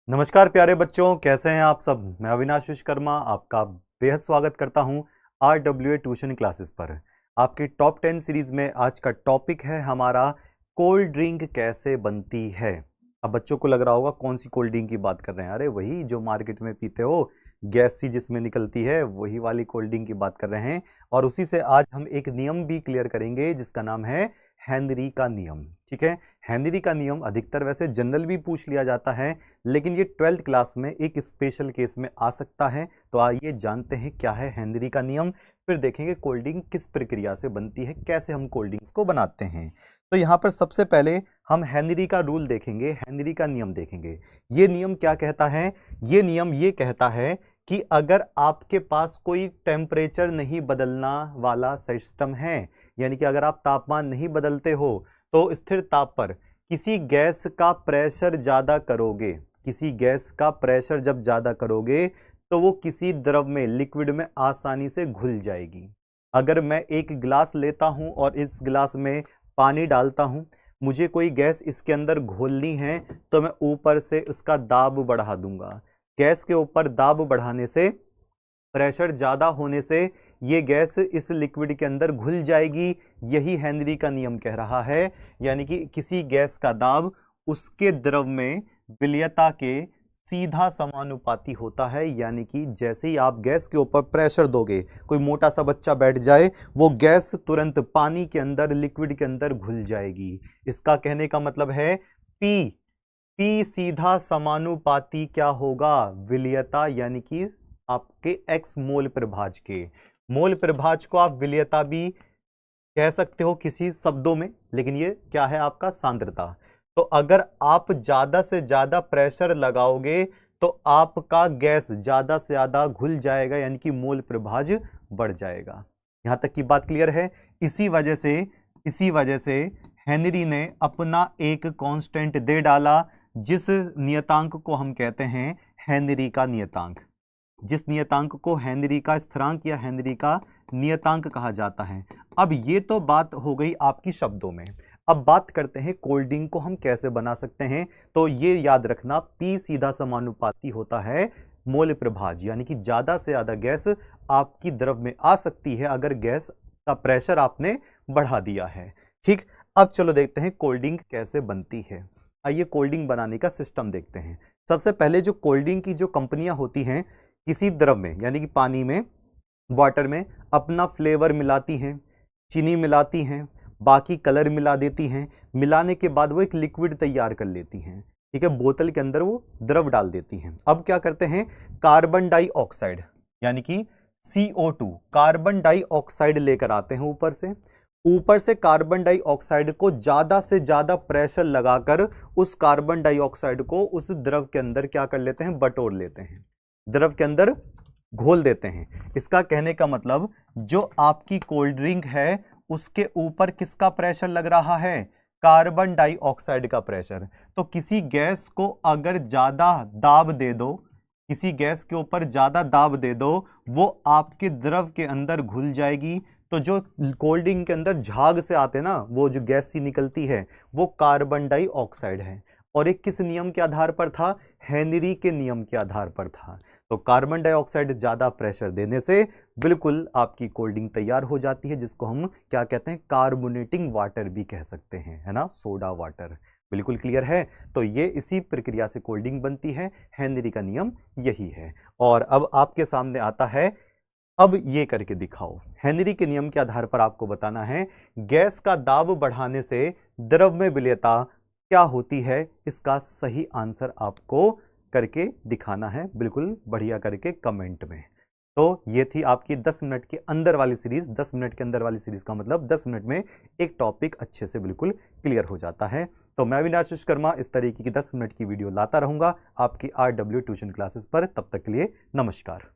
नमस्कार प्यारे बच्चों, कैसे हैं आप सब। मैं अविनाश विश्वकर्मा आपका बेहद स्वागत करता हूं RWA ट्यूशन क्लासेस पर। आपकी टॉप 10 सीरीज में आज का टॉपिक है हमारा कोल्ड ड्रिंक कैसे बनती है। अब बच्चों को लग रहा होगा कौन सी कोल्ड ड्रिंक की बात कर रहे हैं। अरे वही जो मार्केट में पीते हो, गैस सी जिसमें निकलती है, वही वाली कोल्ड ड्रिंक की बात कर रहे हैं। और उसी से आज हम एक नियम भी क्लियर करेंगे जिसका नाम है हेनरी का नियम। ठीक है, हेनरी का नियम अधिकतर वैसे जनरल भी पूछ लिया जाता है, लेकिन ये 12th क्लास में एक स्पेशल केस में आ सकता है। तो आइए जानते हैं क्या है हेनरी का नियम, फिर देखेंगे कोल्ड ड्रिंक किस प्रक्रिया से बनती है, कैसे हम कोल्ड ड्रिंक्स को बनाते हैं। तो यहाँ पर सबसे पहले हम हेनरी का रूल देखेंगे, हेनरी का नियम देखेंगे। ये नियम क्या कहता है? ये नियम ये कहता है कि अगर आपके पास कोई टेम्परेचर नहीं बदलना वाला सिस्टम है, यानी कि अगर आप तापमान नहीं बदलते हो तो स्थिर ताप पर किसी गैस का प्रेशर ज़्यादा करोगे, किसी गैस का प्रेशर जब ज़्यादा करोगे तो वो किसी द्रव में, लिक्विड में आसानी से घुल जाएगी। अगर मैं एक गिलास लेता हूँ और इस गिलास में पानी डालता हूँ, मुझे कोई गैस इसके अंदर घोलनी है तो मैं ऊपर से इसका दाब बढ़ा दूंगा। गैस के ऊपर दाब बढ़ाने से, प्रेशर ज़्यादा होने से ये गैस इस लिक्विड के अंदर घुल जाएगी। यही हेनरी का नियम कह रहा है, यानी कि किसी गैस का दाब उसके द्रव में विलयता के सीधा समानुपाती होता है। यानी कि जैसे ही आप गैस के ऊपर प्रेशर दोगे, कोई मोटा सा बच्चा बैठ जाए, वो गैस तुरंत पानी के अंदर, लिक्विड के अंदर घुल जाएगी। इसका कहने का मतलब है पी सीधा समानुपाती क्या होगा? विलयता, यानी कि आपके x मोल प्रभाज के। मोल प्रभाज को आप विलयता भी कह सकते हो किसी शब्दों में, लेकिन ये क्या है? आपका सांद्रता। तो अगर आप ज्यादा से ज्यादा प्रेशर लगाओगे तो आपका गैस ज्यादा से ज्यादा घुल जाएगा, यानी कि मोल प्रभाज बढ़ जाएगा। यहां तक की बात क्लियर है। इसी वजह से हेनरी ने अपना एक कांस्टेंट दे डाला, जिस नियतांक को हम कहते हैं हेनरी का नियतांक। जिस नियतांक को हेनरी का स्थिरांक या हेनरी का नियतांक कहा जाता है। अब ये तो बात हो गई आपकी शब्दों में। अब बात करते हैं कोल्ड ड्रिंक को हम कैसे बना सकते हैं। तो ये याद रखना, P सीधा समानुपाती होता है मोल प्रभाज, यानी कि ज्यादा से ज्यादा गैस आपकी द्रव में आ सकती है अगर गैस का प्रेशर आपने बढ़ा दिया है। ठीक, अब चलो देखते हैं कोल्ड ड्रिंक कैसे बनती है। आइए कोल्ड ड्रिंक बनाने का सिस्टम देखते हैं। सबसे पहले जो कोल्ड ड्रिंक की जो कंपनियां होती हैं, किसी द्रव में, यानी कि पानी में, वाटर में अपना फ्लेवर मिलाती हैं, चीनी मिलाती हैं, बाकी कलर मिला देती हैं। मिलाने के बाद वो एक लिक्विड तैयार कर लेती हैं। ठीक है, बोतल के अंदर वो द्रव डाल देती हैं। अब क्या करते हैं? कार्बन डाइऑक्साइड, यानी कि CO2, कार्बन डाइऑक्साइड लेकर आते हैं ऊपर से कार्बन डाइऑक्साइड को ज्यादा से ज्यादा प्रेशर लगाकर उस कार्बन डाइऑक्साइड को उस द्रव के अंदर क्या कर लेते हैं? बटोर लेते हैं, द्रव के अंदर घोल देते हैं। इसका कहने का मतलब जो आपकी कोल्ड ड्रिंक है उसके ऊपर किसका प्रेशर लग रहा है? कार्बन डाइऑक्साइड का प्रेशर। तो किसी गैस को अगर ज्यादा दाब दे दो, किसी गैस के ऊपर ज्यादा दाब दे दो, वो आपके द्रव के अंदर घुल जाएगी। तो जो कोल्ड ड्रिंक के अंदर झाग से आते ना, वो जो गैस सी निकलती है, वो कार्बन डाइऑक्साइड है। और एक किस नियम के आधार पर था? हेनरी के नियम के आधार पर था। तो कार्बन डाइऑक्साइड ज्यादा प्रेशर देने से बिल्कुल आपकी कोल्ड ड्रिंक तैयार हो जाती है, जिसको हम क्या कहते हैं? कार्बोनेटिंग वाटर भी कह सकते हैं, है ना, सोडा वाटर। बिल्कुल क्लियर है। तो ये इसी प्रक्रिया से कोल्ड ड्रिंक बनती है। हेनरी का नियम यही है। और अब आपके सामने आता है, अब ये करके दिखाओ। हेनरी के नियम के आधार पर आपको बताना है गैस का दाब बढ़ाने से द्रव में विलयता क्या होती है। इसका सही आंसर आपको करके दिखाना है, बिल्कुल बढ़िया करके कमेंट में। तो ये थी आपकी 10 मिनट के अंदर वाली सीरीज। 10 मिनट के अंदर वाली सीरीज का मतलब 10 मिनट में एक टॉपिक अच्छे से बिल्कुल क्लियर हो जाता है। तो मैं अविनाश विश्वकर्मा इस तरीके की 10 मिनट की वीडियो लाता रहूंगा आपकी RW ट्यूशन क्लासेस पर। तब तक के लिए नमस्कार।